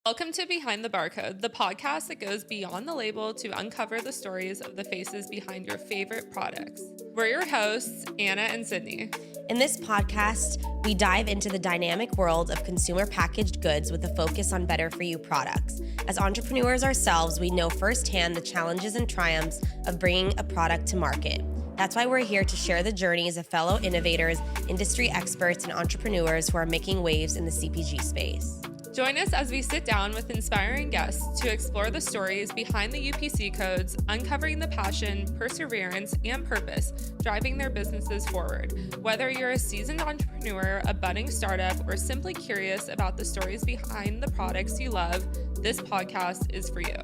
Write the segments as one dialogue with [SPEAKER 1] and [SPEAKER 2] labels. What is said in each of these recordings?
[SPEAKER 1] Welcome to Behind the Barcode, the podcast that goes beyond the label to uncover the stories of the faces behind your favorite products. We're your hosts, Anna and Sydney.
[SPEAKER 2] In this podcast, we dive into the dynamic world of consumer packaged goods with a focus on better-for-you products. As entrepreneurs ourselves, we know firsthand the challenges and triumphs of bringing a product to market. That's why we're here to share the journeys of fellow innovators, industry experts, and entrepreneurs who are making waves in the CPG space.
[SPEAKER 1] Join us as we sit down with inspiring guests to explore the stories behind the UPC codes, uncovering the passion, perseverance, and purpose driving their businesses forward. Whether you're a seasoned entrepreneur, a budding startup, or simply curious about the stories behind the products you love, this podcast is for you.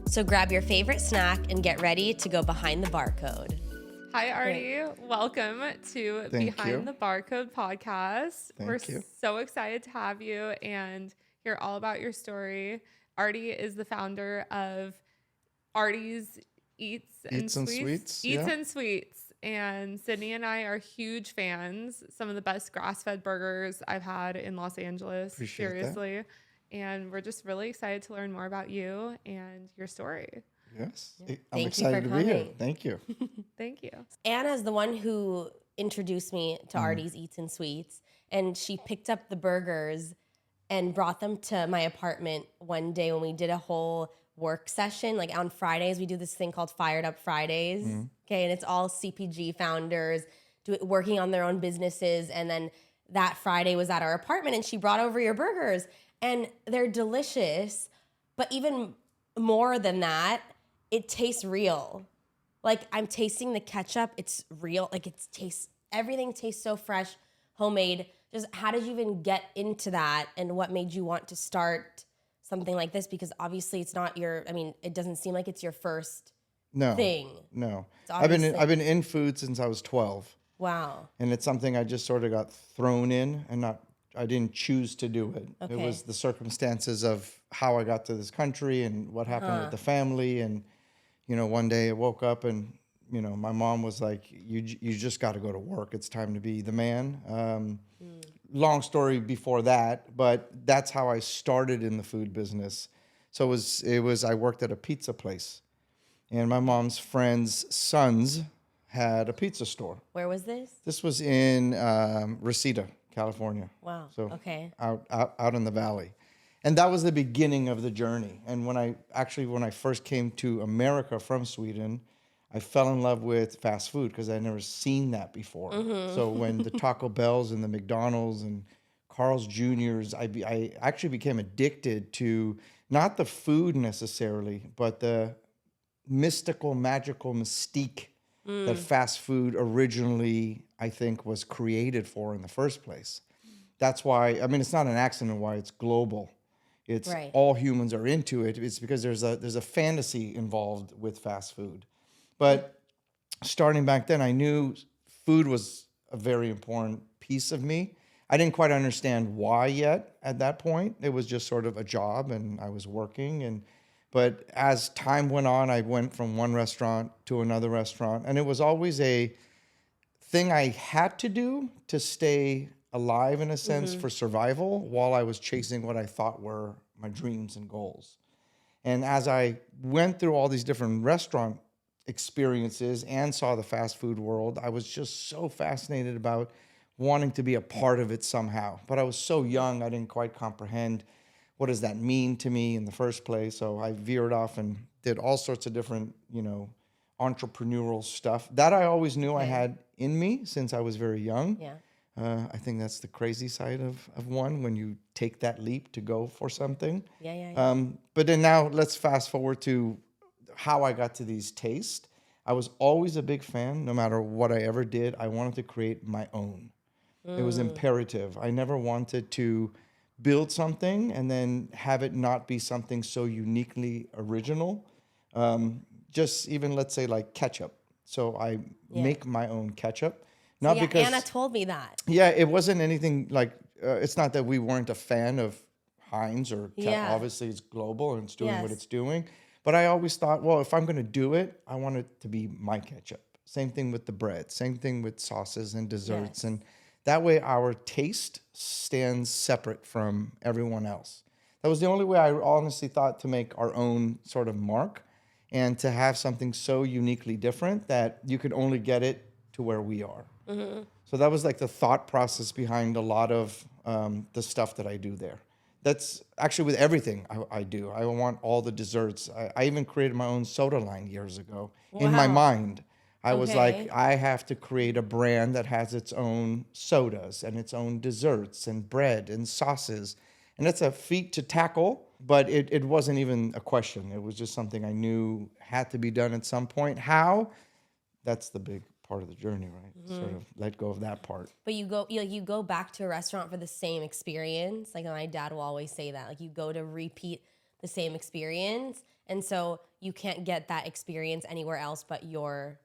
[SPEAKER 2] So grab your favorite snack and get ready to go behind the barcode.
[SPEAKER 1] Hi, Ardi. Welcome to Behind the Barcode podcast. We're so excited to have you and hear all about your story. Ardi is the founder of Ardi's Eats and Sweets. And Sydney and I are huge fans. Some of the best grass-fed burgers I've had in Los Angeles.
[SPEAKER 3] Appreciate
[SPEAKER 1] seriously.
[SPEAKER 3] That.
[SPEAKER 1] And we're just really excited to learn more about you and your story.
[SPEAKER 3] Yes.
[SPEAKER 2] Yeah.
[SPEAKER 3] I'm excited to be here. Thank you.
[SPEAKER 1] Thank you.
[SPEAKER 2] Anna is the one who introduced me to Ardi's Eats and Sweets, and she picked up the burgers and brought them to my apartment one day when we did a whole work session. Like on Fridays, we do this thing called Fired Up Fridays. Okay, and it's all CPG founders working on their own businesses. And then that Friday was at our apartment, and she brought over your burgers, and they're delicious. But even more than that, it tastes real. Like I'm tasting the ketchup, it's real. Like everything tastes so fresh, homemade. Just how did you even get into that, and what made you want to start something like this? Because obviously it's not it doesn't seem like it's your first thing.
[SPEAKER 3] No. I've been in food since I was 12.
[SPEAKER 2] Wow.
[SPEAKER 3] And it's something I just sort of got thrown in, and I didn't choose to do it.
[SPEAKER 2] Okay.
[SPEAKER 3] It was the circumstances of how I got to this country and what happened with the family. And, one day I woke up and, my mom was like, you just got to go to work. It's time to be the man. Long story before that, but that's how I started in the food business. So it was I worked at a pizza place, and my mom's friends' sons had a pizza store.
[SPEAKER 2] Where was this?
[SPEAKER 3] This was in Reseda, California.
[SPEAKER 2] Wow.
[SPEAKER 3] So
[SPEAKER 2] okay.
[SPEAKER 3] Out in the valley. And that was the beginning of the journey. And when I first came to America from Sweden, I fell in love with fast food because I'd never seen that before. So when the Taco Bells and the McDonald's and Carl's Jr.'s, I actually became addicted to not the food necessarily, but the mystical, magical mystique that fast food originally, I think, was created for in the first place. That's why, it's not an accident why it's global. It's right. All humans are into it. It's because there's a fantasy involved with fast food. But starting back then, I knew food was a very important piece of me. I didn't quite understand why yet at that point. It was just sort of a job, and I was working. But as time went on, I went from one restaurant to another restaurant. And it was always a thing I had to do to stay alive, in a sense, for survival, while I was chasing what I thought were my dreams and goals. And as I went through all these different restaurant experiences and saw the fast food world, I was just so fascinated about wanting to be a part of it somehow. But I was so young, I didn't quite comprehend what does that mean to me in the first place. So I veered off and did all sorts of different, entrepreneurial stuff that I always knew I had in me since I was very young.
[SPEAKER 2] Yeah.
[SPEAKER 3] I think that's the crazy side of one, when you take that leap to go for something.
[SPEAKER 2] Yeah.
[SPEAKER 3] But then now let's fast forward to how I got to these tastes. I was always a big fan. No matter what I ever did, I wanted to create my own. It was imperative. I never wanted to build something and then have it not be something so uniquely original. Just even, let's say, like ketchup. So I make my own ketchup. Not because
[SPEAKER 2] Anna told me that.
[SPEAKER 3] Yeah, it wasn't anything like, it's not that we weren't a fan of Heinz or obviously it's global and it's doing what it's doing. But I always thought, well, if I'm going to do it, I want it to be my ketchup. Same thing with the bread, same thing with sauces and desserts. And that way our taste stands separate from everyone else. That was the only way I honestly thought to make our own sort of mark and to have something so uniquely different that you could only get it to where we are. Mm-hmm. So that was like the thought process behind a lot of the stuff that I do there. That's actually with everything I do. I want all the desserts. I even created my own soda line years ago. Wow. In my mind. I was like, I have to create a brand that has its own sodas and its own desserts and bread and sauces. And it's a feat to tackle, but it wasn't even a question. It was just something I knew had to be done at some point. How? That's the big part of the journey, right? Mm-hmm. Sort of let go of that part.
[SPEAKER 2] But you go back to a restaurant for the same experience. Like my dad will always say that. Like you go to repeat the same experience. And so you can't get that experience anywhere else but your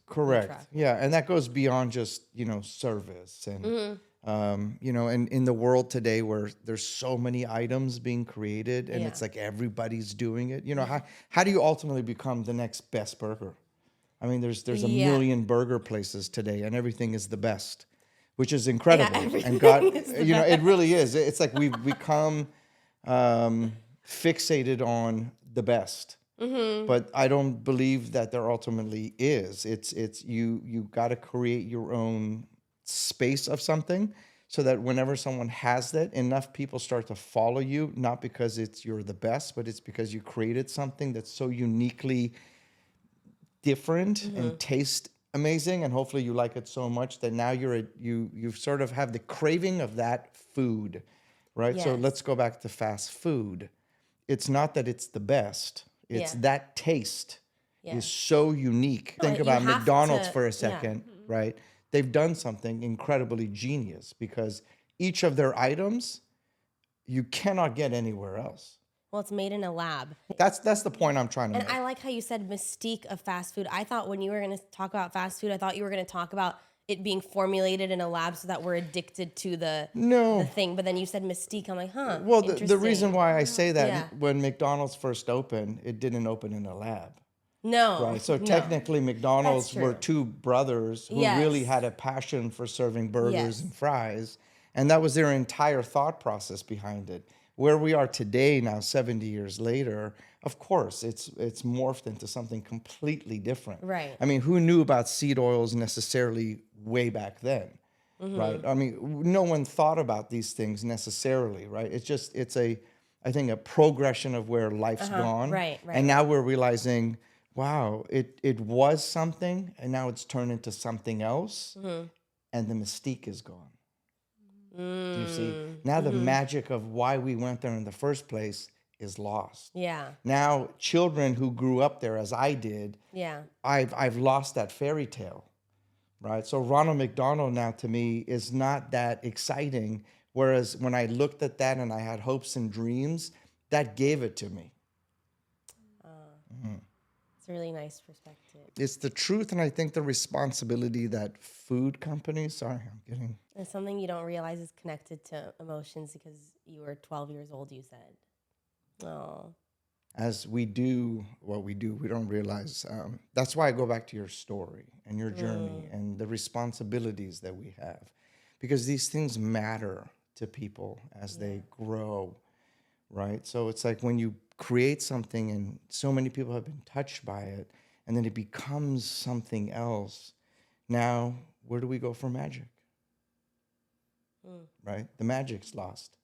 [SPEAKER 3] correct. Yeah, and that goes beyond just, service and, and in the world today where there's so many items being created and it's like everybody's doing it. How do you ultimately become the next best burger? I mean, there's a million burger places today and everything is the best, which is incredible. Yeah, and God, it really is. It's like we've become fixated on the best. Mm-hmm. But I don't believe that there ultimately is. It's you got to create your own space of something so that whenever someone has that, enough people start to follow you, not because you're the best, but it's because you created something that's so uniquely different and taste amazing, and hopefully you like it so much that now you sort of have the craving of that food, right? Yes. So let's go back to fast food. It's not that it's the best. It's that taste is so unique. Think about McDonald's for a second, right? They've done something incredibly genius because each of their items you cannot get anywhere else.
[SPEAKER 2] Well, it's made in a lab.
[SPEAKER 3] That's the point I'm trying to make.
[SPEAKER 2] And I like how you said mystique of fast food. I thought when you were going to talk about fast food, I thought you were going to talk about it being formulated in a lab so that we're addicted to the thing. But then you said mystique. I'm like, huh.
[SPEAKER 3] Well, the reason why I say that, when McDonald's first opened, it didn't open in a lab.
[SPEAKER 2] No.
[SPEAKER 3] Right. So technically McDonald's were two brothers who really had a passion for serving burgers and fries. And that was their entire thought process behind it. Where we are today now, 70 years later, of course, it's morphed into something completely different.
[SPEAKER 2] Right.
[SPEAKER 3] I mean, who knew about seed oils necessarily way back then, right? I mean, no one thought about these things necessarily, right? I think, a progression of where life's gone.
[SPEAKER 2] Right.
[SPEAKER 3] And now we're realizing, wow, it was something, and now it's turned into something else, and the mystique is gone. Do you see? Now the magic of why we went there in the first place is lost.
[SPEAKER 2] Yeah.
[SPEAKER 3] Now children who grew up there as I did, I've lost that fairy tale, right? So Ronald McDonald now to me is not that exciting. Whereas when I looked at that and I had hopes and dreams, that gave it to me.
[SPEAKER 2] It's a really nice perspective.
[SPEAKER 3] It's the truth, and I think the responsibility that food companies,
[SPEAKER 2] It's something you don't realize is connected to emotions because you were 12 years old, you said. Oh.
[SPEAKER 3] As we do what we do, we don't realize. That's why I go back to your story and your journey and the responsibilities that we have. Because these things matter to people as they grow, right? So it's like when you create something and so many people have been touched by it, and then it becomes something else. Now, where do we go for magic? Right? The magic's lost.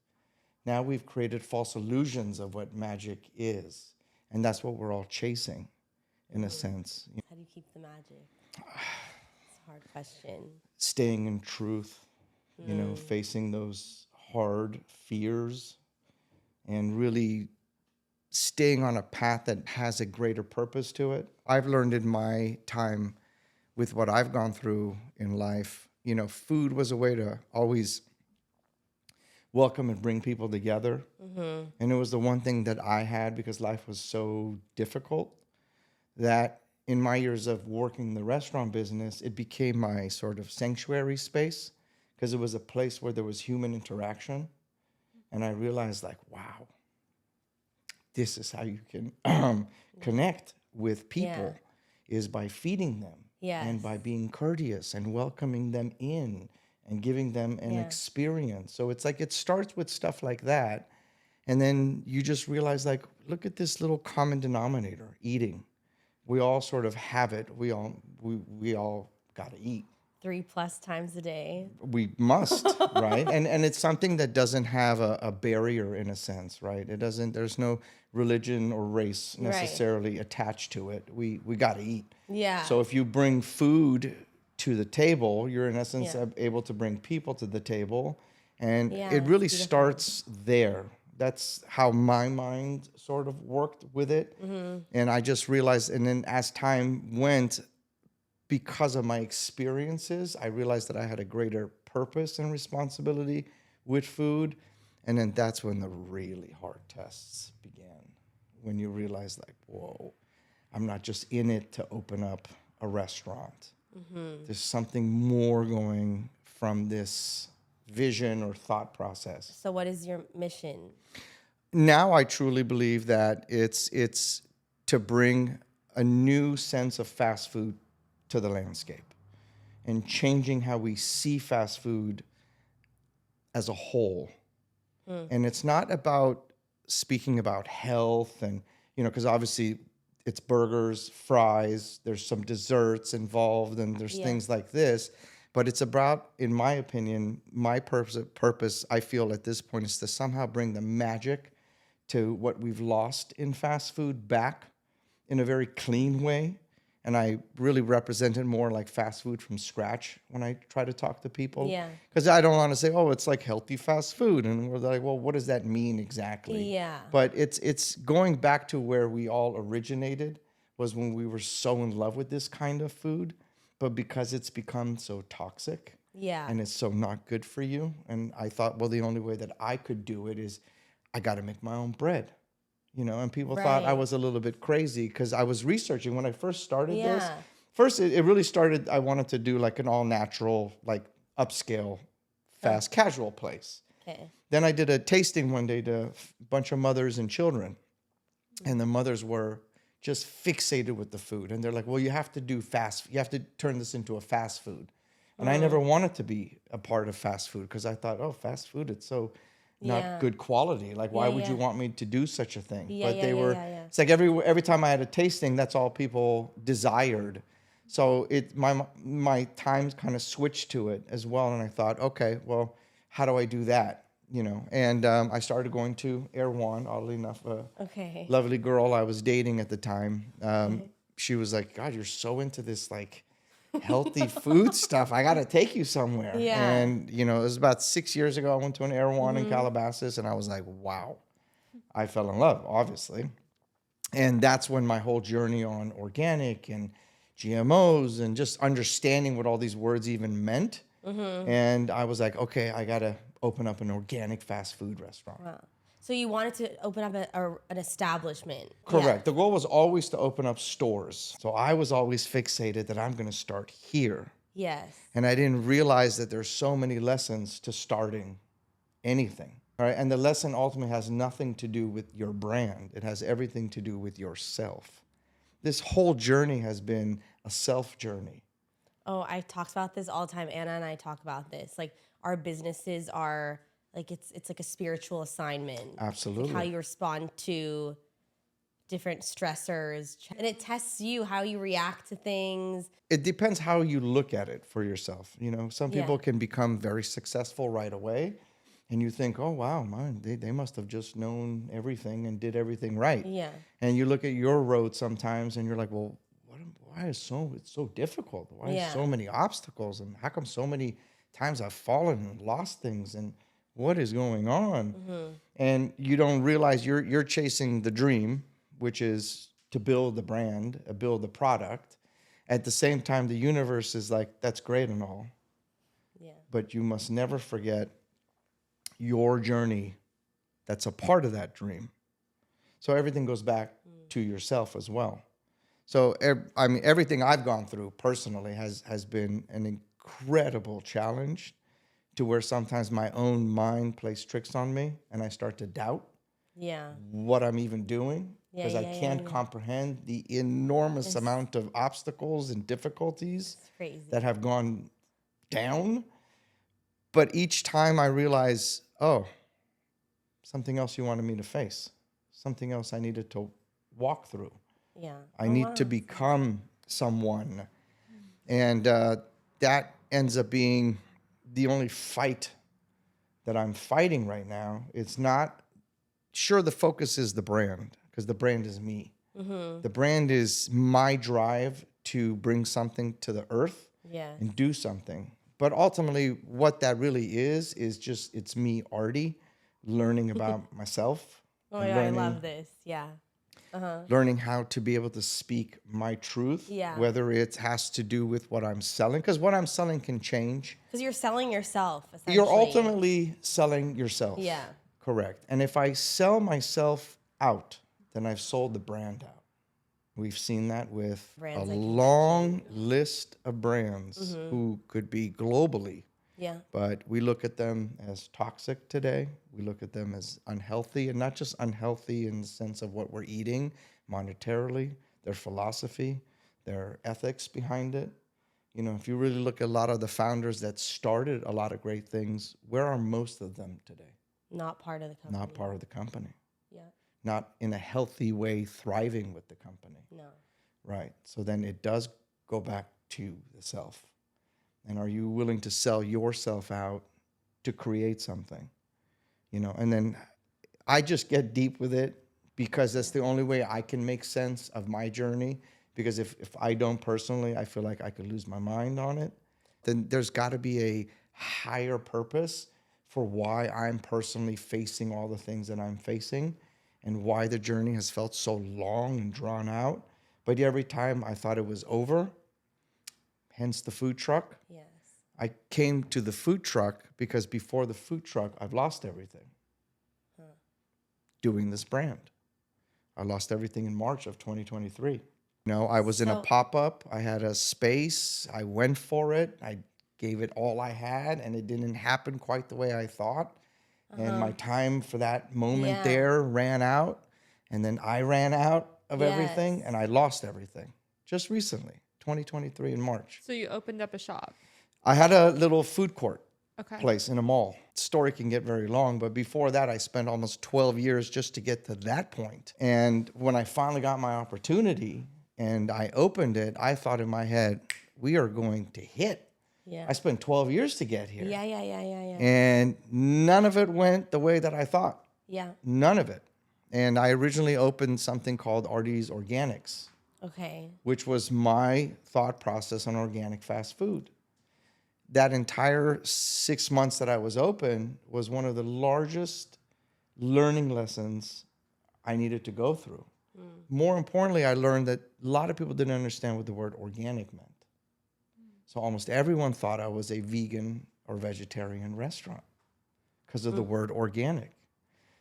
[SPEAKER 3] Now we've created false illusions of what magic is. And that's what we're all chasing, in a sense.
[SPEAKER 2] How do you keep the magic? It's a hard question.
[SPEAKER 3] Staying in truth, facing those hard fears and really staying on a path that has a greater purpose to it. I've learned in my time with what I've gone through in life, food was a way to always welcome and bring people together. And it was the one thing that I had because life was so difficult that in my years of working the restaurant business, it became my sort of sanctuary space because it was a place where there was human interaction. And I realized wow, this is how you can connect with people is by feeding them and by being courteous and welcoming them in and giving them an experience. So it's like it starts with stuff like that. And then you just realize, like, look at this little common denominator, eating. We all sort of have it. We all got to eat.
[SPEAKER 2] 3+ times a day.
[SPEAKER 3] We must, right? And it's something that doesn't have a barrier in a sense, right? It doesn't, there's no religion or race necessarily attached to it. We got to eat.
[SPEAKER 2] Yeah.
[SPEAKER 3] So if you bring food to the table, you're in essence able to bring people to the table. And it really starts there. That's how my mind sort of worked with it. Mm-hmm. And I just realized, and then as time went, because of my experiences, I realized that I had a greater purpose and responsibility with food. And then that's when the really hard tests began. When you realize, like, whoa, I'm not just in it to open up a restaurant. Mm-hmm. There's something more going from this vision or thought process.
[SPEAKER 2] So what is your mission?
[SPEAKER 3] Now I truly believe that it's to bring a new sense of fast food to the landscape and changing how we see fast food as a whole. And it's not about speaking about health and, because obviously it's burgers, fries, there's some desserts involved, and there's things like this. But it's about, in my opinion, my purpose, I feel at this point, is to somehow bring the magic to what we've lost in fast food back in a very clean way. And I really represent it more like fast food from scratch when I try to talk to people. Yeah. Because I don't want to say, oh, it's like healthy fast food. And we're like, well, what does that mean exactly?
[SPEAKER 2] Yeah.
[SPEAKER 3] But it's going back to where we all originated, was when we were so in love with this kind of food. But because it's become so toxic and it's so not good for you. And I thought, well, the only way that I could do it is I got to make my own bread. And people thought I was a little bit crazy because I was researching when I first started this. First, it really started, I wanted to do like an all natural, like upscale, fast casual place. Okay. Then I did a tasting one day to a bunch of mothers and children. And the mothers were just fixated with the food. And they're like, well, you have to turn this into a fast food. And I never wanted to be a part of fast food because I thought, oh, fast food, it's so not good quality. Like, why would you want me to do such a thing? But they were, it's like every time I had a tasting, that's all people desired. So my time kind of switched to it as well. And I thought, okay, well, how do I do that? And I started going to Erewhon, oddly enough, a lovely girl I was dating at the time. She was like, God, you're so into this, like, healthy food stuff. I got to take you somewhere. Yeah. And, it was about 6 years ago. I went to an Erewhon in Calabasas, and I was like, wow. I fell in love, obviously. And that's when my whole journey on organic and GMOs and just understanding what all these words even meant. And I was like, okay, I got to open up an organic fast food restaurant.
[SPEAKER 2] Wow. So you wanted to open up an establishment.
[SPEAKER 3] Correct. Yeah. The goal was always to open up stores. So I was always fixated that I'm going to start here.
[SPEAKER 2] Yes.
[SPEAKER 3] And I didn't realize that there's so many lessons to starting anything. All right. And the lesson ultimately has nothing to do with your brand. It has everything to do with yourself. This whole journey has been a self journey.
[SPEAKER 2] Oh, I talk about this all the time. Anna and I talk about this. Like, our businesses are... like it's like a spiritual assignment.
[SPEAKER 3] Absolutely.
[SPEAKER 2] Like how you respond to different stressors. And it tests you, how you react to things.
[SPEAKER 3] It depends how you look at it for yourself. Some people can become very successful right away. And you think, oh, wow, man, they must have just known everything and did everything right. Yeah. And you look at your road sometimes and you're like, well, why is it's so difficult? Why is so many obstacles? And how come so many times I've fallen and lost things? And what is going on? And you don't realize you're chasing the dream, which is to build the brand, build the product. At the same time, the universe is like, that's great and all. Yeah. But you must never forget your journey that's a part of that dream. So everything goes back to yourself as well. So, everything I've gone through personally has been an incredible challenge, to where sometimes my own mind plays tricks on me and I start to doubt what I'm even doing, because I can't comprehend the enormous amount of obstacles and difficulties that have gone down. But each time I realize, oh, something else you wanted me to face, something else I needed to walk through.
[SPEAKER 2] Yeah.
[SPEAKER 3] I need to become someone. And that ends up being the only fight that I'm fighting right now. It's not, sure, the focus is the brand, because the brand is me. Mm-hmm. The brand is my drive to bring something to the earth and do something. But ultimately, what that really is just, it's me, Ardi, learning about myself.
[SPEAKER 2] Oh, yeah, I love this. Yeah.
[SPEAKER 3] Learning how to be able to speak my truth, whether it has to do with what I'm selling, because what I'm selling can change.
[SPEAKER 2] Because you're selling yourself, essentially.
[SPEAKER 3] You're ultimately selling yourself.
[SPEAKER 2] Yeah.
[SPEAKER 3] Correct. And if I sell myself out, then I've sold the brand out. We've seen that with brands a long list of brands who could be globally. Yeah. But we look at them as toxic today. We look at them as unhealthy, and not just unhealthy in the sense of what we're eating monetarily, their philosophy, their ethics behind it. You know, if you really look at a lot of the founders that started a lot of great things, where are most of them today?
[SPEAKER 2] Not part of the company.
[SPEAKER 3] Not part of the company.
[SPEAKER 2] Yeah.
[SPEAKER 3] Not in a healthy way thriving with the company.
[SPEAKER 2] No.
[SPEAKER 3] Right. So then it does go back to the self. And are you willing to sell yourself out to create something? You know, and then I just get deep with it because that's the only way I can make sense of my journey. Because if I don't personally, I feel like I could lose my mind on it. Then there's got to be a higher purpose for why I'm personally facing all the things that I'm facing and why the journey has felt so long and drawn out. But every time I thought it was over, hence the food truck. Yes. I came to the food truck because before the food truck, I've lost everything. Doing this brand. I lost everything in March of 2023. You know, I was in a pop-up. I had a space. I went for it. I gave it all I had, and it didn't happen quite the way I thought. And my time for that moment there ran out. And then I ran out of everything, and I lost everything just recently. 2023 in March.
[SPEAKER 1] So you opened up a shop?
[SPEAKER 3] I had a little food court place in a mall. Story can get very long, but before that, I spent almost 12 years just to get to that point. And when I finally got my opportunity and I opened it, I thought in my head, we are going to hit. Yeah. I spent 12 years to get here. Yeah. And none of it went the way that I thought. Yeah. None of it. And I originally opened something called Ardi's Organics. Okay. Which was my thought process on organic fast food. That entire 6 months that I was open was one of the largest learning lessons I needed to go through. More importantly, I learned that a lot of people didn't understand what the word organic meant. So almost everyone thought I was a vegan or vegetarian restaurant because of the word organic.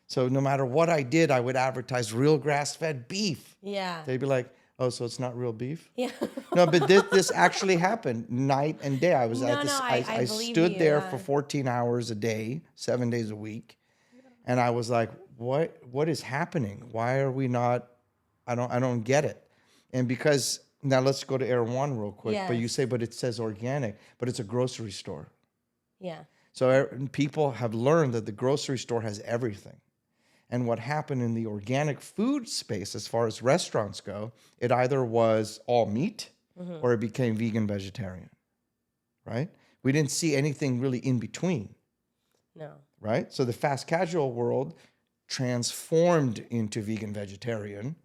[SPEAKER 3] So no matter what I did, I would advertise real grass-fed beef. Yeah. They'd be like, oh, so it's not real beef? Yeah. No, but this actually happened night and day. I was I stood there for 14 hours a day, 7 days a week. And I was like, what is happening? Why are we not, I don't get it. And because, now let's go to Air One real quick. Yes. But you say, but it says organic, but it's a grocery store. Yeah. So people have learned that the grocery store has everything. And what happened in the organic food space, as far as restaurants go, it either was all meat or it became vegan vegetarian, right? We didn't see anything really in between. No. Right? So the fast casual world transformed into vegan vegetarian,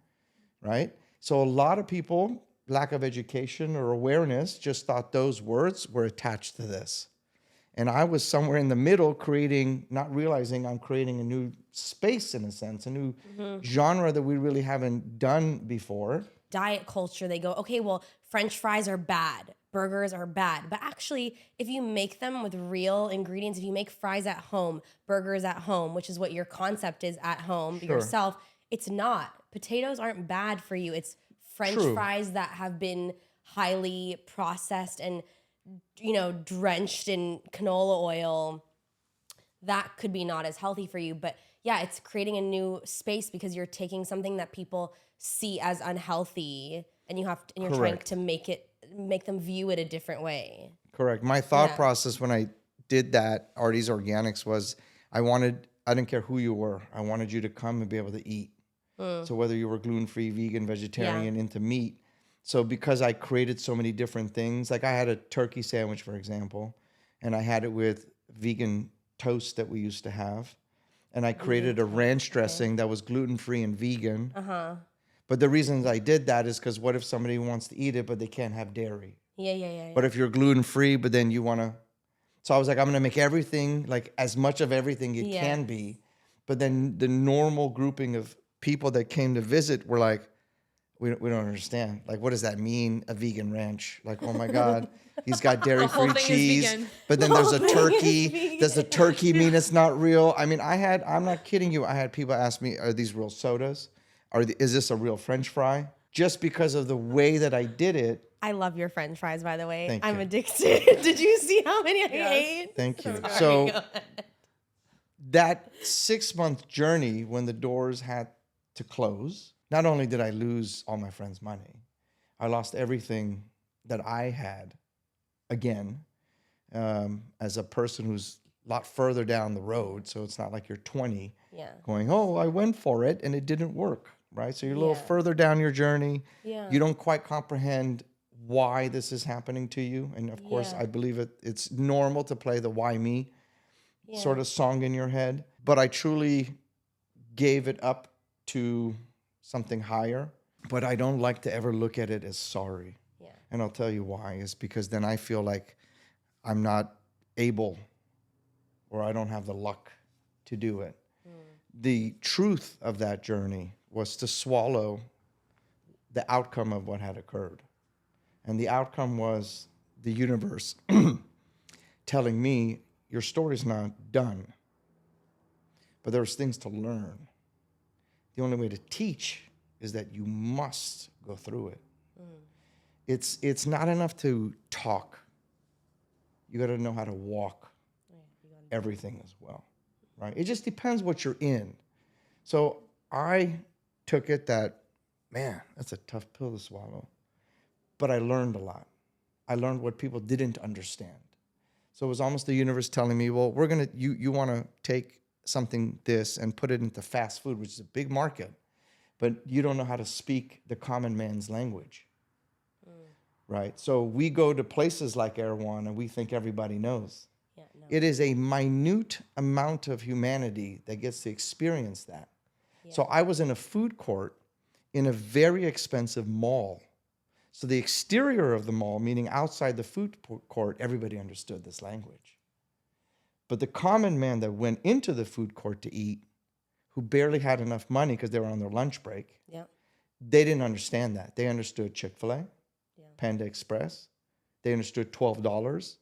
[SPEAKER 3] right? So a lot of people, lack of education or awareness, just thought those words were attached to this. And I was somewhere in the middle not realizing I'm creating a new space in a sense, a new genre that we really haven't done before.
[SPEAKER 2] Diet culture, they go, okay, well, French fries are bad, burgers are bad. But actually, if you make them with real ingredients, if you make fries at home, burgers at home, which is what your concept is at home yourself, it's not. Potatoes aren't bad for you. It's French fries that have been highly processed and drenched in canola oil, that could be not as healthy for you. But yeah, it's creating a new space because you're taking something that people see as unhealthy and you're trying to make them view it a different way.
[SPEAKER 3] Correct. My thought process when I did that, Ardi's Organics, was I wanted I didn't care who you were. I wanted you to come and be able to eat. So whether you were gluten-free, vegan, vegetarian, into meat. So because I created so many different things, like I had a turkey sandwich, for example, and I had it with vegan toast that we used to have. And I created a ranch dressing that was gluten-free and vegan. But the reasons I did that is because what if somebody wants to eat it, but they can't have dairy? But if you're gluten-free, but then you want to... So I was like, I'm going to make everything, like as much of everything it can be. But then the normal grouping of people that came to visit were like, we don't understand. Like, what does that mean, a vegan ranch? Like, oh my God, he's got dairy-free cheese. But then there's a turkey. Does the turkey mean it's not real? I mean, I'm not kidding you. I had people ask me, are these real sodas? Is this a real French fry? Just because of the way that I did it.
[SPEAKER 2] I love your French fries, by the way.
[SPEAKER 3] Thank
[SPEAKER 2] I'm
[SPEAKER 3] you.
[SPEAKER 2] addicted. Did you see how many I ate?
[SPEAKER 3] Thank you. So that 6-month journey when the doors had to close, not only did I lose all my friends' money, I lost everything that I had again, as a person who's a lot further down the road. So it's not like you're 20 going, oh, I went for it and it didn't work, right? So you're a little further down your journey. You don't quite comprehend why this is happening to you. And of course, I believe it's normal to play the why me sort of song in your head. But I truly gave it up to something higher, but I don't like to ever look at it as sorry. And I'll tell you why, is because then I feel like I'm not able or I don't have the luck to do it. The truth of that journey was to swallow the outcome of what had occurred. And the outcome was the universe telling me, your story's not done, but there's things to learn. The only way to teach is that you must go through it. It's not enough to talk. You got to know how to walk everything as well, right? It just depends what you're in. So I took it that, man, that's a tough pill to swallow. But I learned a lot. I learned what people didn't understand. So it was almost the universe telling me, well, you want to take something this and put it into fast food, which is a big market, but you don't know how to speak the common man's language, right? So we go to places like Erewhon and we think everybody knows. It is a minute amount of humanity that gets to experience that. So I was in a food court in a very expensive mall. So the exterior of the mall, meaning outside the food court, everybody understood this language. But the common man that went into the food court to eat, who barely had enough money because they were on their lunch break, they didn't understand that. They understood Chick-fil-A, Panda Express. They understood $12,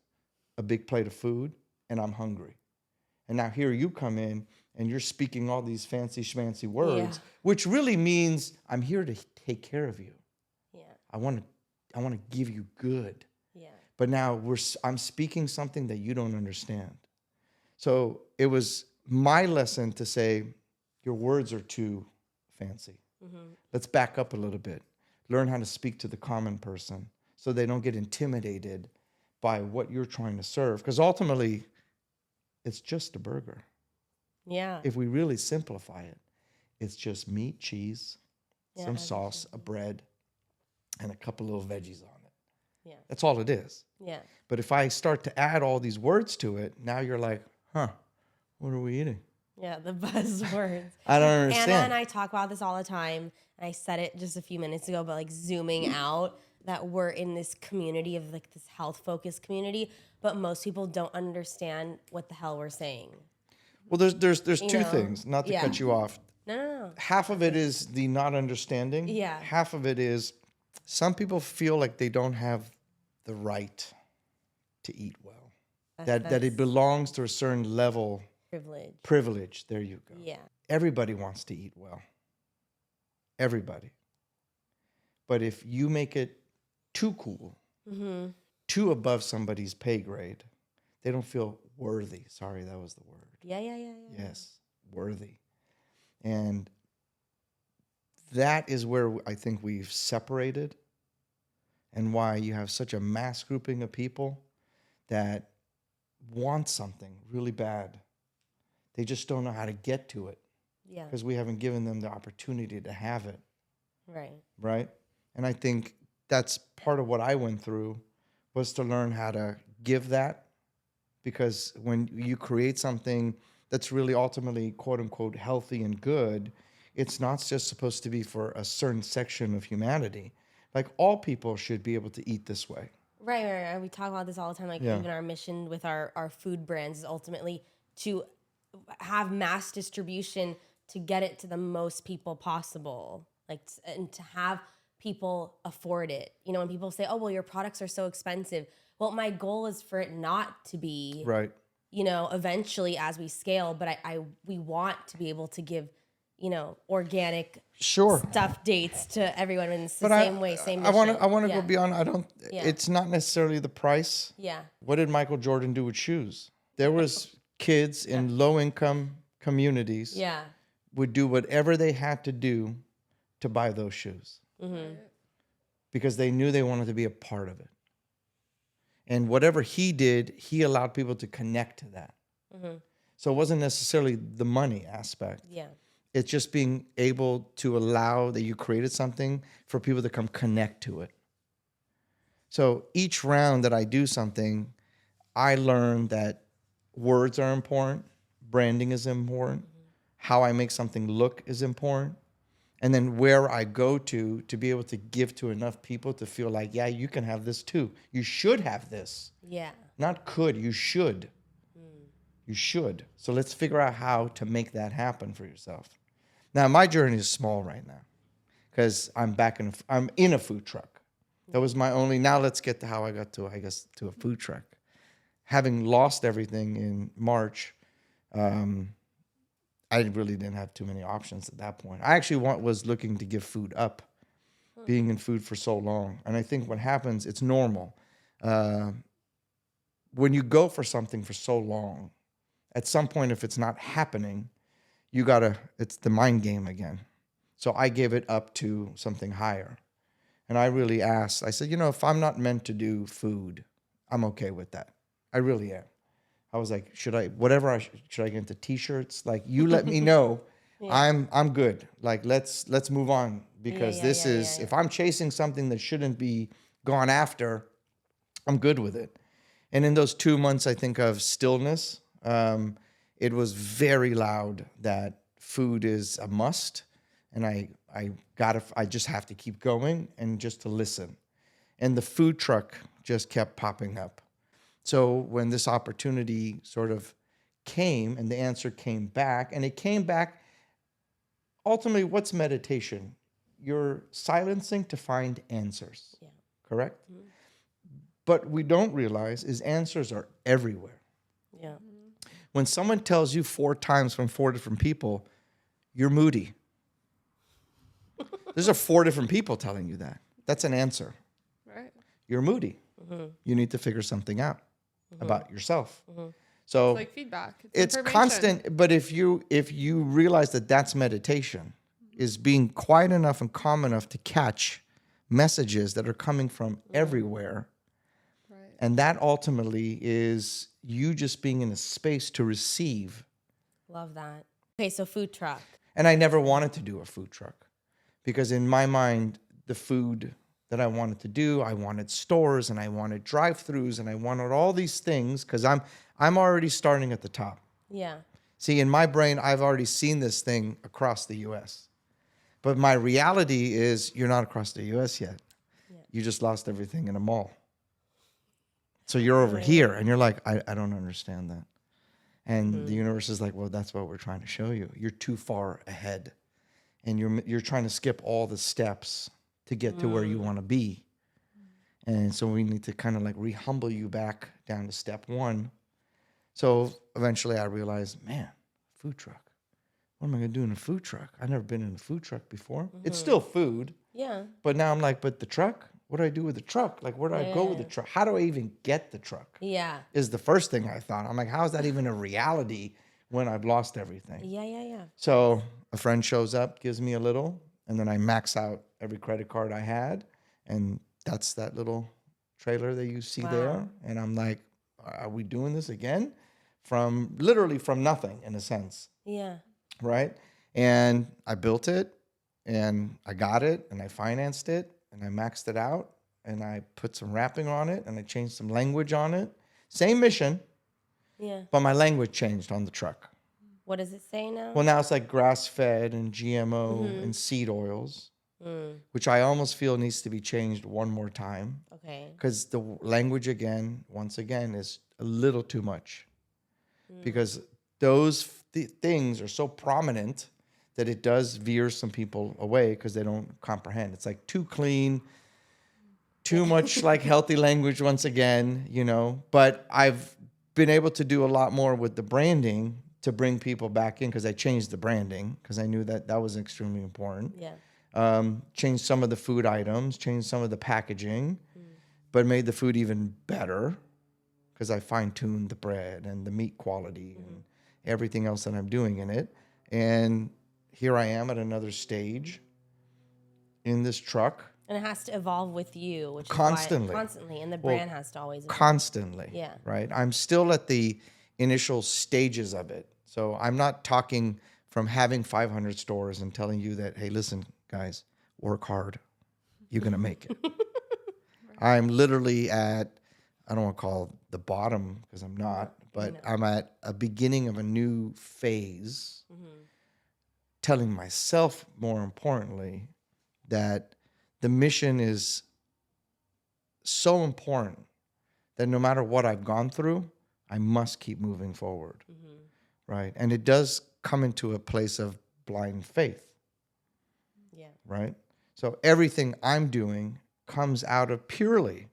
[SPEAKER 3] a big plate of food, and I'm hungry. And now here you come in and you're speaking all these fancy schmancy words, which really means I'm here to take care of you. I want to give you good. But now I'm speaking something that you don't understand. So it was my lesson to say, your words are too fancy. Let's back up a little bit. Learn how to speak to the common person so they don't get intimidated by what you're trying to serve. Because ultimately, it's just a burger. If we really simplify it, it's just meat, cheese, some sauce, a bread, and a couple little veggies on it. That's all it is. But if I start to add all these words to it, now you're like, huh, what are we eating?
[SPEAKER 2] The buzzwords.
[SPEAKER 3] I don't understand.
[SPEAKER 2] Anna and I talk about this all the time. And I said it just a few minutes ago, but like zooming out, that we're in this community of like this health-focused community, but most people don't understand what the hell we're saying.
[SPEAKER 3] Well, there's two things, not to cut you off.
[SPEAKER 2] No.
[SPEAKER 3] Half of it is the not understanding. Half of it is some people feel like they don't have the right to eat well. That it belongs to a certain level. Privilege. There you go. Everybody wants to eat well. Everybody. But if you make it too cool, too above somebody's pay grade, they don't feel worthy. Sorry, that was the word. Yes, worthy. And that is where I think we've separated and why you have such a mass grouping of people that want something really bad. They just don't know how to get to it.
[SPEAKER 2] Yeah.
[SPEAKER 3] Because we haven't given them the opportunity to have it.
[SPEAKER 2] Right.
[SPEAKER 3] Right? And I think that's part of what I went through, was to learn how to give that. Because when you create something that's really ultimately, quote unquote, healthy and good, it's not just supposed to be for a certain section of humanity. Like, all people should be able to eat this way.
[SPEAKER 2] Right. We talk about this all the time. Like, even our mission with our food brands is ultimately to have mass distribution to get it to the most people possible. Like, and to have people afford it. You know, when people say, oh, well, your products are so expensive. Well, my goal is for it not to be.
[SPEAKER 3] Right.
[SPEAKER 2] You know, eventually as we scale, but we want to be able to give, you know, organic stuff dates to everyone, and it's the same way, same mission.
[SPEAKER 3] I want to go beyond. It's not necessarily the price.
[SPEAKER 2] Yeah.
[SPEAKER 3] What did Michael Jordan do with shoes? There was kids in low income communities would do whatever they had to do to buy those shoes. Mm-hmm. Because they knew they wanted to be a part of it. And whatever he did, he allowed people to connect to that. Mm-hmm. So it wasn't necessarily the money aspect.
[SPEAKER 2] Yeah.
[SPEAKER 3] It's just being able to allow that you created something for people to come connect to it. So each round that I do something, I learn that words are important, branding is important, how I make something look is important, and then where I go to be able to give to enough people to feel like, yeah, you can have this too. You should have this.
[SPEAKER 2] Yeah.
[SPEAKER 3] Not could, you should. You should. So let's figure out how to make that happen for yourself. Now, my journey is small right now because I'm in a food truck. That was my only. Now let's get to how I got to, to a food truck. Having lost everything in March, I really didn't have too many options at that point. I actually was looking to give food up, being in food for so long. And I think what happens, it's normal. When you go for something for so long, at some point, if it's not happening, it's the mind game again. So I gave it up to something higher. And I really asked, I said, if I'm not meant to do food, I'm okay with that. I really am. I was like, should I get into t-shirts? Like, you let me know. I'm good. Like, let's move on, because if I'm chasing something that shouldn't be gone after, I'm good with it. And in those 2 months, I think, of stillness, it was very loud that food is a must. And I just have to keep going and just to listen. And the food truck just kept popping up. So when this opportunity sort of came and the answer came back, and it came back, ultimately, what's meditation? You're silencing to find answers, correct? Mm-hmm. But we don't realize is answers are everywhere. Yeah. When someone tells you 4 times from 4 different people, you're moody. These are 4 different people telling you that. That's an answer. Right. You're moody. Mm-hmm. You need to figure something out about yourself. Mm-hmm. So
[SPEAKER 1] it's like feedback.
[SPEAKER 3] It's constant. But if you realize that that's meditation, is being quiet enough and calm enough to catch messages that are coming from everywhere. Right. And that ultimately is you just being in a space to receive.
[SPEAKER 2] Love that. Okay, so food truck.
[SPEAKER 3] And I never wanted to do a food truck because in my mind, the food that I wanted to do, I wanted stores and I wanted drive-thrus and I wanted all these things because I'm already starting at the top. Yeah. See, in my brain, I've already seen this thing across the U.S. But my reality is you're not across the U.S. yet. Yeah. You just lost everything in a mall. So you're over here and you're like, I don't understand that. And the universe is like, well, that's what we're trying to show you. You're too far ahead. And you're trying to skip all the steps to get to where you want to be. And so we need to kind of like re-humble you back down to step 1. So eventually I realized, man, food truck. What am I going to do in a food truck? I've never been in a food truck before. Mm-hmm. It's still food. Yeah. But now I'm like, but the truck? What do I do with the truck? Like, where do I go with the truck? How do I even get the truck? Yeah. Is the first thing I thought. I'm like, how is that even a reality when I've lost everything? Yeah. So a friend shows up, gives me a little, and then I max out every credit card I had. And that's that little trailer that you see there. And I'm like, are we doing this again? literally from nothing in a sense.
[SPEAKER 2] Yeah.
[SPEAKER 3] Right. And I built it and I got it and I financed it and I maxed it out and I put some wrapping on it and I changed some language on it. Same mission.
[SPEAKER 2] Yeah.
[SPEAKER 3] But my language changed on the truck.
[SPEAKER 2] What does it say now?
[SPEAKER 3] Well, now it's like grass-fed and GMO and seed oils, which I almost feel needs to be changed one more time.
[SPEAKER 2] Okay.
[SPEAKER 3] Because the language once again, is a little too much. Because those things are so prominent that it does veer some people away because they don't comprehend. It's like too clean, too much like healthy language once again, you know. But I've been able to do a lot more with the branding to bring people back in because I changed the branding because I knew that was extremely important.
[SPEAKER 2] Yeah.
[SPEAKER 3] Changed some of the food items, changed some of the packaging, but made the food even better because I fine-tuned the bread and the meat quality and everything else that I'm doing in it. And here I am at another stage in this truck.
[SPEAKER 2] And it has to evolve with you, which
[SPEAKER 3] Constantly.
[SPEAKER 2] is why constantly, and the brand has to always evolve.
[SPEAKER 3] Constantly.
[SPEAKER 2] Yeah.
[SPEAKER 3] Right? I'm still at the initial stages of it. So I'm not talking from having 500 stores and telling you that, hey, listen, guys, work hard. You're going to make it. I'm literally at, I don't want to call the bottom because I'm not, but I'm at a beginning of a new phase, telling myself, more importantly, that the mission is so important that no matter what I've gone through, I must keep moving forward, right? And it does come into a place of blind faith, right? So everything I'm doing comes out of purely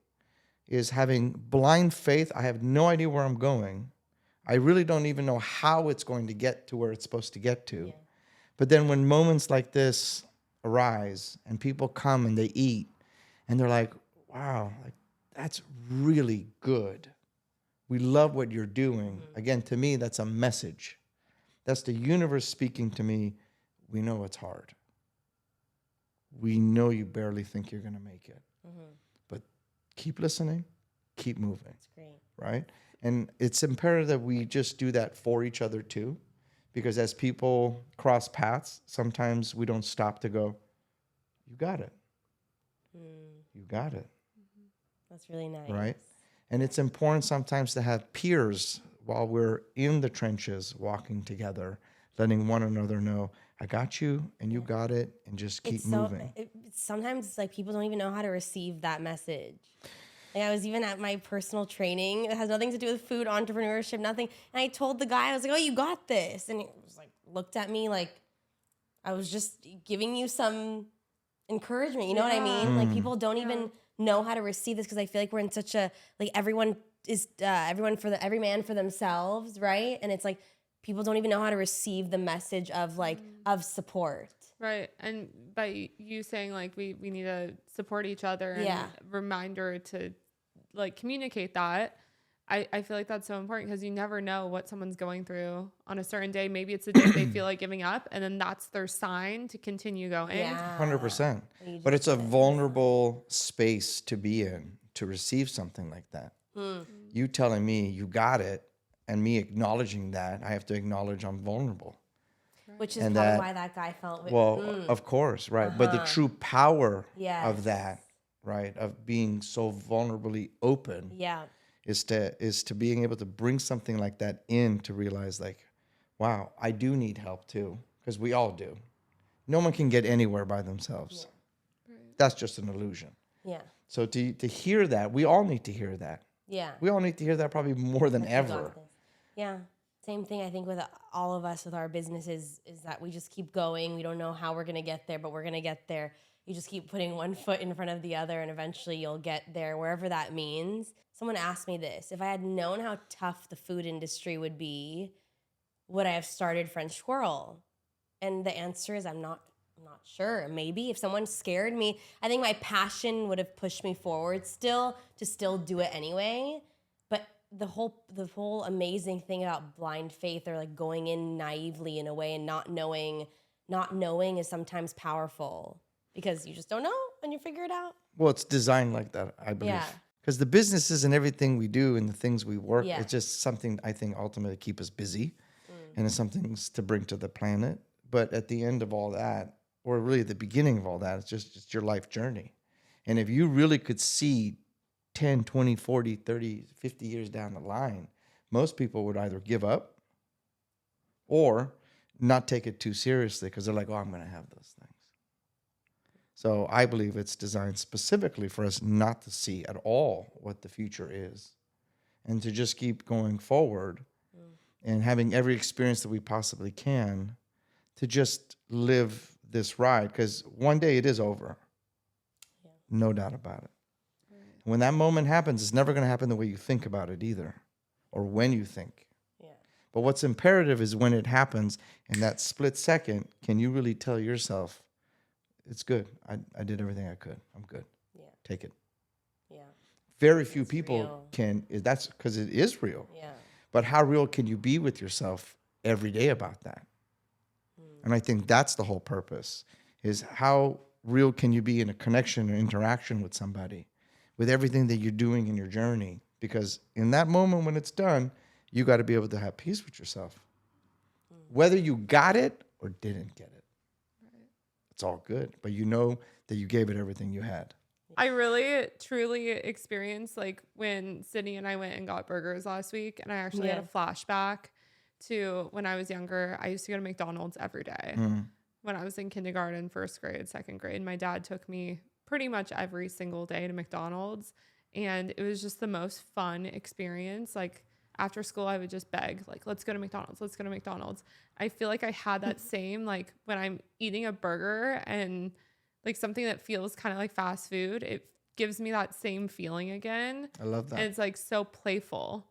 [SPEAKER 3] is having blind faith. I have no idea where I'm going. I really don't even know how it's going to get to where it's supposed to get to. But then when moments like this arise and people come and they eat and they're like, wow, like, that's really good. We love what you're doing. Again, to me, that's a message. That's the universe speaking to me. We know it's hard. We know you barely think you're going to make it. But keep listening, keep moving.
[SPEAKER 2] That's great.
[SPEAKER 3] Right? And it's imperative that we just do that for each other too. Because as people cross paths, sometimes we don't stop to go, you got it. You got it.
[SPEAKER 2] That's really nice.
[SPEAKER 3] Right? And it's important sometimes to have peers while we're in the trenches walking together, letting one another know, I got you and you got it, and just keep moving.
[SPEAKER 2] Sometimes it's like people don't even know how to receive that message. Like I was even at my personal training. It has nothing to do with food, entrepreneurship, nothing. And I told the guy, I was like, oh, you got this. And he was like, looked at me like I was just giving you some encouragement. You know what I mean? Like people don't even know how to receive this because I feel like we're in such a, like everyone is, every man for themselves, right? And it's like people don't even know how to receive the message of like, of support.
[SPEAKER 1] Right. And by you saying like we need to support each other and reminder to like communicate that, I feel like that's so important because you never know what someone's going through on a certain day. Maybe it's a day they feel like giving up, and then that's their sign to continue going.
[SPEAKER 3] 100%. But it's a vulnerable space to be in to receive something like that. You telling me you got it and me acknowledging that, I have to acknowledge I'm vulnerable.
[SPEAKER 2] Which is and probably why that guy felt...
[SPEAKER 3] of course, right. But the true power of that, right, of being so vulnerably open is to being able to bring something like that in to realize like, wow, I do need help too, because we all do. No one can get anywhere by themselves. That's just an illusion. So to hear that, we all need to hear that. We all need to hear that probably more than ever.
[SPEAKER 2] Same thing I think with all of us with our businesses is that we just keep going. We don't know how we're going to get there, but we're going to get there. You just keep putting one foot in front of the other, and eventually you'll get there, wherever that means. Someone asked me this: if I had known how tough the food industry would be, would I have started French Twirl? And the answer is I'm not sure. Maybe if someone scared me, I think my passion would have pushed me forward still to still do it anyway. But the whole amazing thing about blind faith, or like going in naively in a way and not knowing is sometimes powerful because you just don't know and you figure it out.
[SPEAKER 3] Well, it's designed like that, I believe. Because the businesses and everything we do and the things we work,
[SPEAKER 2] Yeah.
[SPEAKER 3] it's just something I think ultimately keep us busy, and it's something to bring to the planet. But at the end of all that, or really at the beginning of all that, it's your life journey. And if you really could see 10, 20, 40, 30, 50 years down the line, most people would either give up or not take it too seriously because they're like, oh, I'm going to have those things. So I believe it's designed specifically for us not to see at all what the future is and to just keep going forward and having every experience that we possibly can to just live this ride, because one day it is over. Yeah. No doubt about it. Right. When that moment happens, it's never going to happen the way you think about it either, or when you think. Yeah. But what's imperative is when it happens, in that split second, can you really tell yourself, it's good. I did everything I could. I'm good. Yeah. Take it. Yeah. Very few people can. That's because it is real. Yeah. But how real can you be with yourself every day about that? And I think that's the whole purpose, is how real can you be in a connection or interaction with somebody, with everything that you're doing in your journey? Because in that moment when it's done, you got to be able to have peace with yourself. Whether you got it or didn't get it. Right. It's all good. But you know that you gave it everything you had.
[SPEAKER 1] I really, truly experienced, like, when Sydney and I went and got burgers last week, and I actually had a flashback to when I was younger. I used to go to McDonald's every day. When I was in kindergarten, first grade, second grade. My dad took me pretty much every single day to McDonald's, and it was just the most fun experience. Like, after school, I would just beg, like, let's go to McDonald's. Let's go to McDonald's. I feel like I had that same, like, when I'm eating a burger and like something that feels kind of like fast food, it gives me that same feeling again.
[SPEAKER 3] I love that.
[SPEAKER 1] And it's like so playful.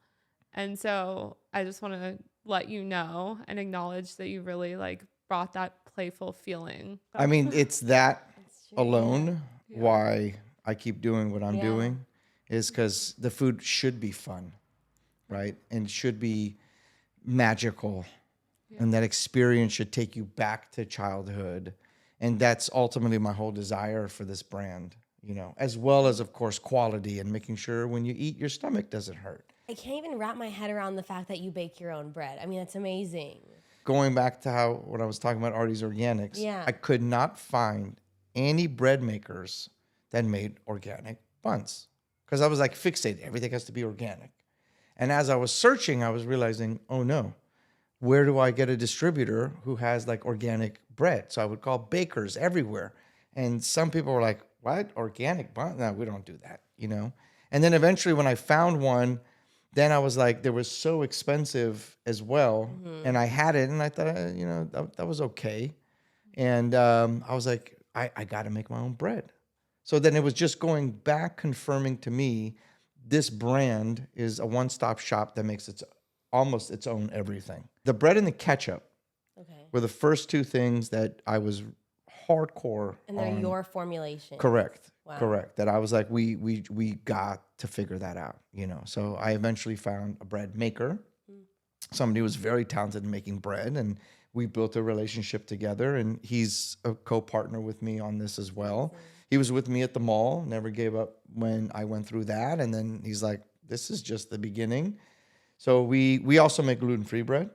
[SPEAKER 1] And so I just want to let you know and acknowledge that you really like brought that playful feeling.
[SPEAKER 3] I mean, it's that alone why I keep doing what I'm doing, is because the food should be fun, right? And should be magical. And that experience should take you back to childhood. And that's ultimately my whole desire for this brand, you know, as well as, of course, quality and making sure when you eat, your stomach doesn't hurt.
[SPEAKER 2] I can't even wrap my head around the fact that you bake your own bread. I mean, that's amazing.
[SPEAKER 3] Going back to when I was talking about Ardi's Organics, I could not find any bread makers that made organic buns because I was like fixated. Everything has to be organic. And as I was searching, I was realizing, oh no, where do I get a distributor who has like organic bread? So I would call bakers everywhere. And some people were like, what? Organic bun? No, we don't do that, you know? And then eventually when I found one, then I was like, they were so expensive as well. And I had it and I thought, you know, that was okay. And I was like, I got to make my own bread. So then it was just going back, confirming to me, this brand is a one-stop shop that makes almost its own everything. The bread and the ketchup were the first two things that I was hardcore
[SPEAKER 2] and they're on. Your formulation.
[SPEAKER 3] Correct. Wow. Correct. That I was like, we got to figure that out, you know. So I eventually found a bread maker, somebody who was very talented in making bread, and we built a relationship together, and he's a co-partner with me on this as well. He was with me at the mall, never gave up when I went through that, and then he's like, this is just the beginning. So we also make gluten-free bread.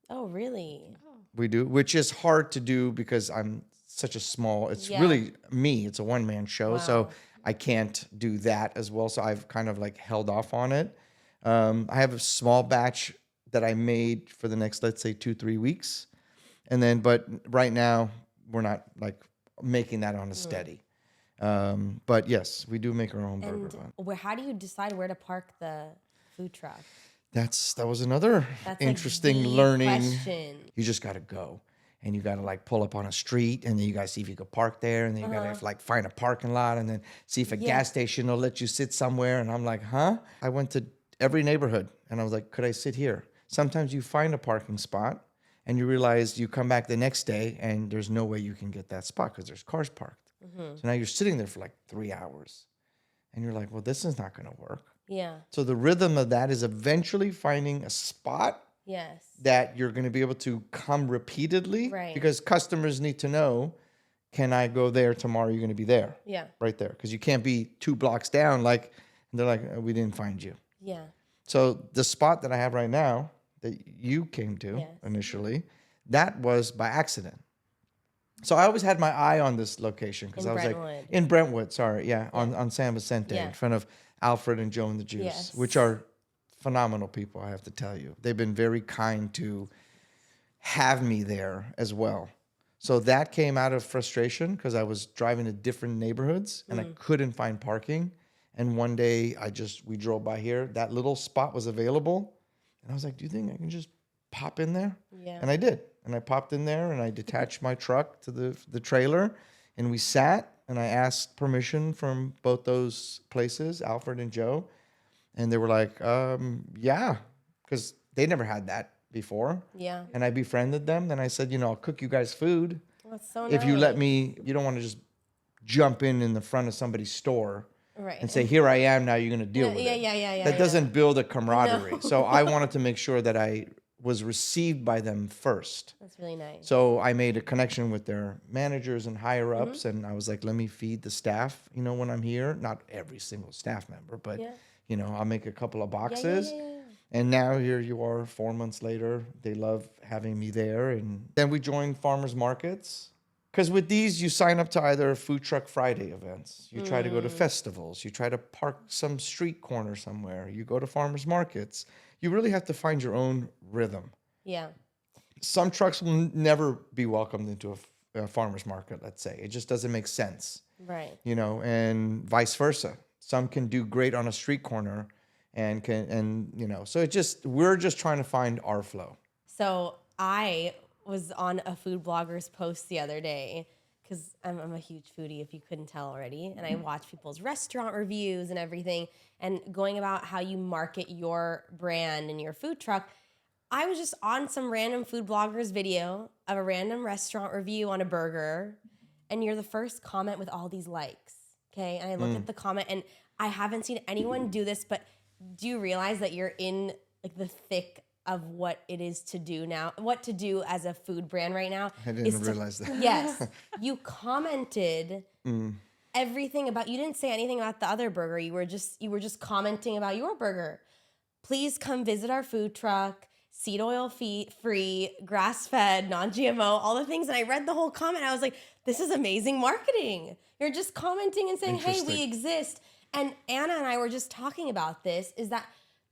[SPEAKER 2] Oh, really?
[SPEAKER 3] We do, which is hard to do because I'm such a small, it's really me. It's a one-man show, so I can't do that as well. So I've kind of like held off on it. I have a small batch that I made for the next, let's say 2-3 weeks. And then, but right now we're not like making that on a steady. But yes, we do make our own burger bun.
[SPEAKER 2] How do you decide where to park the food truck?
[SPEAKER 3] That was another interesting learning. Question. You just got to go, and you got to like pull up on a street, and then you got to see if you could park there, and then you got to like find a parking lot, and then see if a gas station will let you sit somewhere. And I'm like, huh? I went to every neighborhood, and I was like, could I sit here? Sometimes you find a parking spot, and you realize you come back the next day, and there's no way you can get that spot because there's cars parked. So now you're sitting there for like 3 hours, and you're like, well, this is not going to work. Yeah. So the rhythm of that is eventually finding a spot that you're going to be able to come repeatedly. Right. Because customers need to know, can I go there tomorrow? You're going to be there. Yeah. Right there. Because you can't be 2 blocks down. Like And they're like, we didn't find you.
[SPEAKER 2] Yeah.
[SPEAKER 3] So the spot that I have right now that you came to initially, that was by accident. So I always had my eye on this location because I was like in Brentwood, on San Vicente in front of Alfred and Joe and the Juice, which are phenomenal people, I have to tell you. They've been very kind to have me there as well. So that came out of frustration because I was driving to different neighborhoods and I couldn't find parking. And one day we drove by here. That little spot was available. And I was like, do you think I can just pop in there?
[SPEAKER 2] Yeah.
[SPEAKER 3] And I did. And I popped in there and I detached my truck to the trailer and we sat and I asked permission from both those places, Alfred and Joe. And they were like, yeah, because they never had that before.
[SPEAKER 2] Yeah.
[SPEAKER 3] And I befriended them. Then I said, I'll cook you guys food.
[SPEAKER 2] That's so nice.
[SPEAKER 3] If you let me, you don't want to just jump in the front of somebody's store and say, here I am, now you're going to deal with it.
[SPEAKER 2] Yeah.
[SPEAKER 3] That doesn't build a camaraderie. No. So I wanted to make sure that I was received by them first.
[SPEAKER 2] That's really nice.
[SPEAKER 3] So I made a connection with their managers and higher ups. And I was like, let me feed the staff, when I'm here. Not every single staff member, but, I'll make a couple of boxes. Yeah. And now here you are 4 months later. They love having me there. And then we joined farmers markets. Because with these, you sign up to either Food Truck Friday events. You try to go to festivals. You try to park some street corner somewhere. You go to farmers markets. You really have to find your own rhythm.
[SPEAKER 2] Yeah.
[SPEAKER 3] Some trucks will never be welcomed into a farmer's market, let's say. It just doesn't make sense.
[SPEAKER 2] Right.
[SPEAKER 3] And vice versa. Some can do great on a street corner and so we're just trying to find our flow.
[SPEAKER 2] So I was on a food blogger's post the other day because I'm a huge foodie, if you couldn't tell already. And I watch people's restaurant reviews and everything and going about how you market your brand and your food truck. I was just on some random food blogger's video of a random restaurant review on a burger. And you're the first comment with all these likes. Okay. And I look at the comment and I haven't seen anyone do this, but do you realize that you're in like the thick of what it is to do now, what to do as a food brand right now?
[SPEAKER 3] I didn't realize that.
[SPEAKER 2] Yes. You commented everything about, you didn't say anything about the other burger. You were just commenting about your burger. Please come visit our food truck, seed oil free, grass-fed, non-GMO, all the things. And I read the whole comment. I was like, this is amazing marketing. You're just commenting and saying, hey, we exist. And Anna and I were just talking about this, is that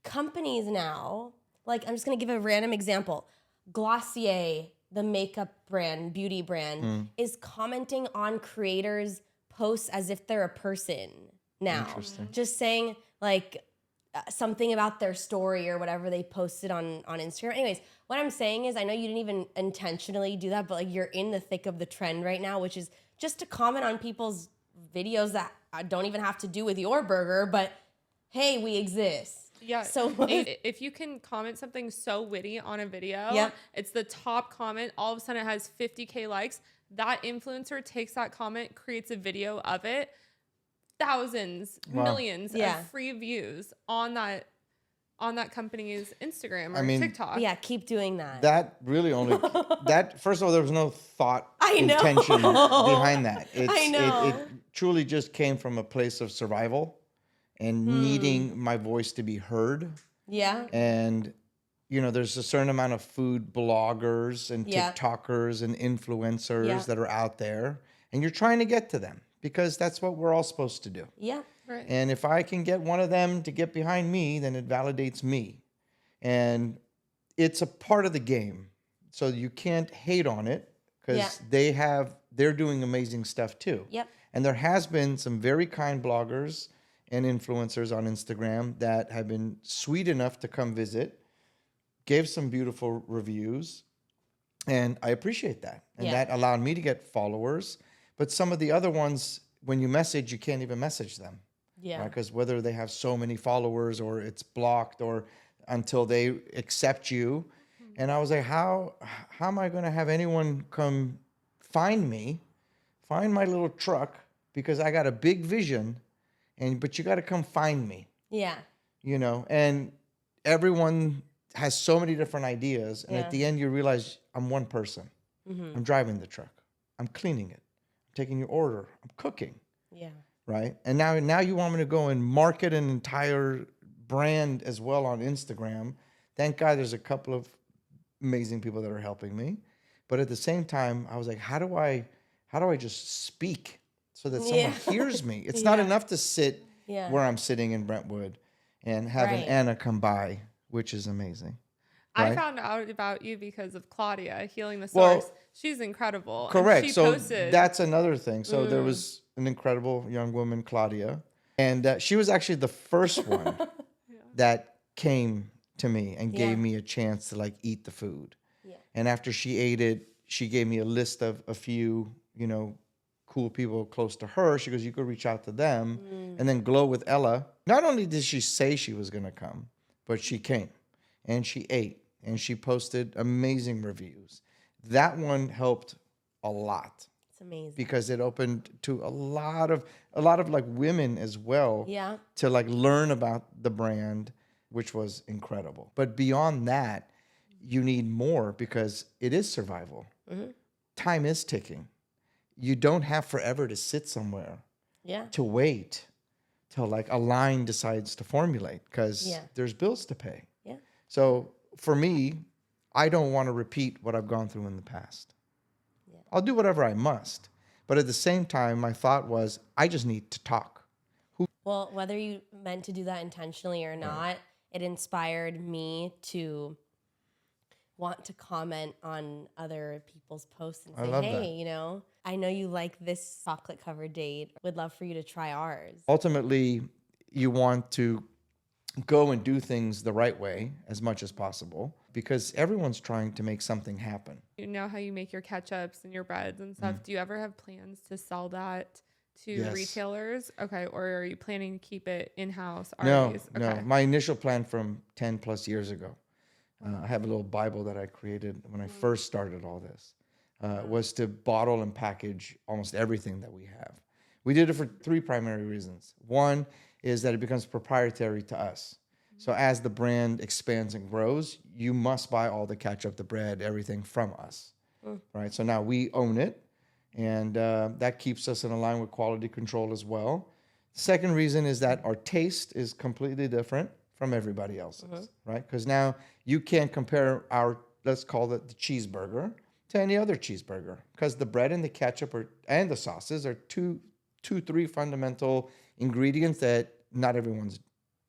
[SPEAKER 2] companies now, like I'm just going to give a random example. Glossier, the makeup brand, beauty brand, is commenting on creators' posts as if they're a person now. Just saying like something about their story or whatever they posted on Instagram. Anyways, what I'm saying is I know you didn't even intentionally do that, but like you're in the thick of the trend right now, which is just to comment on people's videos that don't even have to do with your burger, but hey, we exist.
[SPEAKER 1] Yeah.
[SPEAKER 2] So
[SPEAKER 1] if you can comment something so witty on a video, it's the top comment. All of a sudden it has 50K likes. That influencer takes that comment, creates a video of it. Thousands, millions of free views on that company's Instagram or TikTok.
[SPEAKER 2] Yeah, keep doing that.
[SPEAKER 3] That really only first of all, there was no intention behind that. It truly just came from a place of survival and needing my voice to be heard.
[SPEAKER 2] Yeah.
[SPEAKER 3] And there's a certain amount of food bloggers and TikTokers and influencers that are out there, and you're trying to get to them because that's what we're all supposed to do.
[SPEAKER 2] Yeah.
[SPEAKER 1] Right.
[SPEAKER 3] And if I can get one of them to get behind me, then it validates me. And it's a part of the game. So you can't hate on it because they're doing amazing stuff too.
[SPEAKER 2] Yep.
[SPEAKER 3] And there has been some very kind bloggers and influencers on Instagram that have been sweet enough to come visit, gave some beautiful reviews, and I appreciate that. And that allowed me to get followers. But some of the other ones, when you message, you can't even message them.
[SPEAKER 2] Yeah.
[SPEAKER 3] Because whether they have so many followers or it's blocked or until they accept you. And I was like, how am I going to have anyone come find me, find my little truck, because I got a big vision, but you got to come find me.
[SPEAKER 2] Yeah.
[SPEAKER 3] And everyone has so many different ideas. And at the end, you realize I'm one person. I'm driving the truck. I'm cleaning it. I'm taking your order. I'm cooking.
[SPEAKER 2] Yeah.
[SPEAKER 3] right? And now you want me to go and market an entire brand as well on Instagram. Thank God there's a couple of amazing people that are helping me. But at the same time, I was like, how do I just speak so that someone hears me? It's not enough to sit where I'm sitting in Brentwood and have an Anna come by, which is amazing.
[SPEAKER 1] Right? I found out about you because of Claudia, Healing the Source. Well, she's incredible.
[SPEAKER 3] Correct.
[SPEAKER 1] And she
[SPEAKER 3] so
[SPEAKER 1] posted.
[SPEAKER 3] That's another thing. So there was an incredible young woman, Claudia, and she was actually the first one that came to me and gave me a chance to like eat the food. Yeah. And after she ate it, she gave me a list of a few, cool people close to her. She goes, you could reach out to them. And then Glow with Ella. Not only did she say she was going to come, but she came and she ate and she posted amazing reviews. That one helped a lot.
[SPEAKER 2] It's amazing.
[SPEAKER 3] Because it opened to a lot of like women as well. Yeah. To like learn about the brand, which was incredible. But beyond that, you need more because it is survival. Mm-hmm. Time is ticking. You don't have forever to sit somewhere to wait till like a line decides to formulate because there's bills to pay. Yeah. So for me, I don't want to repeat what I've gone through in the past. Yeah. I'll do whatever I must. But at the same time, my thought was, I just need to talk.
[SPEAKER 2] Well, whether you meant to do that intentionally or not, it inspired me to want to comment on other people's posts and say, hey, I know you like this chocolate covered date. Would love for you to try ours.
[SPEAKER 3] Ultimately, you want to go and do things the right way as much as possible because everyone's trying to make something happen.
[SPEAKER 1] You know how you make your ketchups and your breads and stuff. Do you ever have plans to sell that to retailers? Okay. Or are you planning to keep it in-house?
[SPEAKER 3] No. My initial plan from 10 plus years ago, I have a little Bible that I created when I first started all this, was to bottle and package almost everything that we have. We did it for three primary reasons. One is that it becomes proprietary to us. So as the brand expands and grows, you must buy all the ketchup, the bread, everything from us, right? So now we own it, and that keeps us in line with quality control as well. The second reason is that our taste is completely different from everybody else's, right? Because now you can't compare our, let's call it the cheeseburger, to any other cheeseburger, because the bread and the ketchup and the sauces are three fundamental ingredients that not everyone's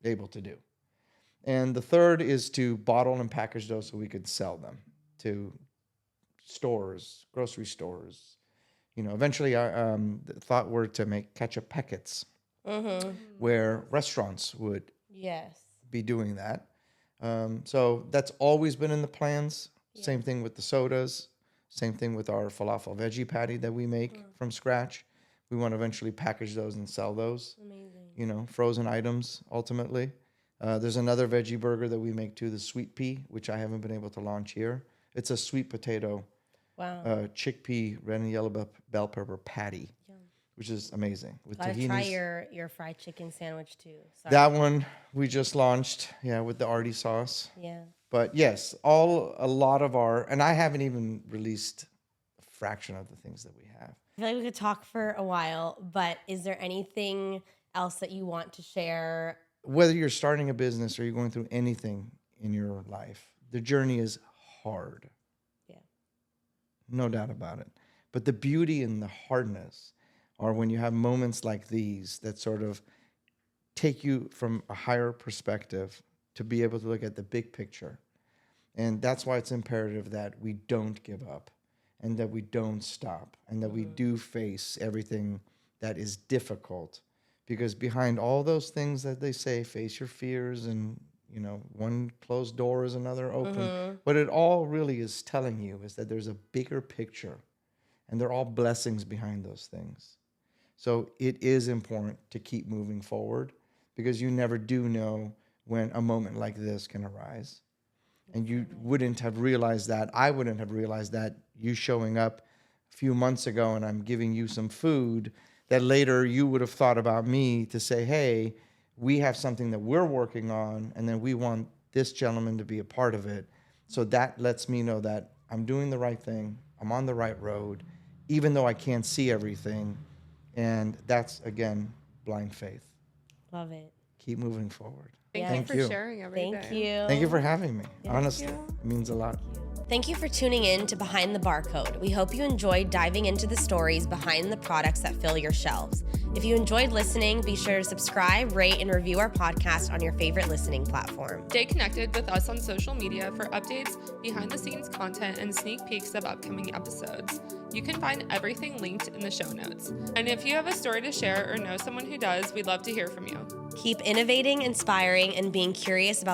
[SPEAKER 3] able to do. And the third is to bottle and package those so we could sell them to stores, grocery stores. Eventually the thought were to make ketchup packets where restaurants would be doing that. So that's always been in the plans. Yeah. Same thing with the sodas. Same thing with our falafel veggie patty that we make from scratch. We want to eventually package those and sell those. Amazing. Frozen items ultimately. There's another veggie burger that we make too, the sweet pea, which I haven't been able to launch here. It's a sweet potato, chickpea, red and yellow bell pepper patty, which is amazing.
[SPEAKER 2] With tahinis. Try your fried chicken sandwich too. Sorry.
[SPEAKER 3] That one we just launched, with the Ardi sauce. Yeah. But yes, a lot of and I haven't even released a fraction of the things that we have.
[SPEAKER 2] I feel like we could talk for a while, but is there anything else that you want to share?
[SPEAKER 3] Whether you're starting a business or you're going through anything in your life, the journey is hard. Yeah. No doubt about it. But the beauty and the hardness are when you have moments like these that sort of take you from a higher perspective to be able to look at the big picture. And that's why it's imperative that we don't give up and that we don't stop and that we do face everything that is difficult. Because behind all those things that they say, face your fears and, one closed door is another open. What it all really is telling you is that there's a bigger picture and they're all blessings behind those things. So it is important to keep moving forward because you never do know when a moment like this can arise. And you wouldn't have realized that. I wouldn't have realized that you showing up a few months ago and I'm giving you some food that later you would have thought about me to say, hey, we have something that we're working on and then we want this gentleman to be a part of it. So that lets me know that I'm doing the right thing. I'm on the right road, even though I can't see everything. And that's, again, blind faith.
[SPEAKER 2] Love it.
[SPEAKER 3] Keep moving forward.
[SPEAKER 1] Thank you for sharing everything.
[SPEAKER 2] Thank you.
[SPEAKER 3] Thank you for having me.
[SPEAKER 2] Thank
[SPEAKER 3] Honestly,
[SPEAKER 2] you.
[SPEAKER 3] it means a lot.
[SPEAKER 2] Thank you for tuning in to Behind the Barcode. We hope you enjoyed diving into the stories behind the products that fill your shelves. If you enjoyed listening, be sure to subscribe, rate, and review our podcast on your favorite listening platform.
[SPEAKER 1] Stay connected with us on social media for updates, behind-the-scenes content, and sneak peeks of upcoming episodes. You can find everything linked in the show notes. And if you have a story to share or know someone who does, we'd love to hear from you.
[SPEAKER 2] Keep innovating, inspiring, and being curious about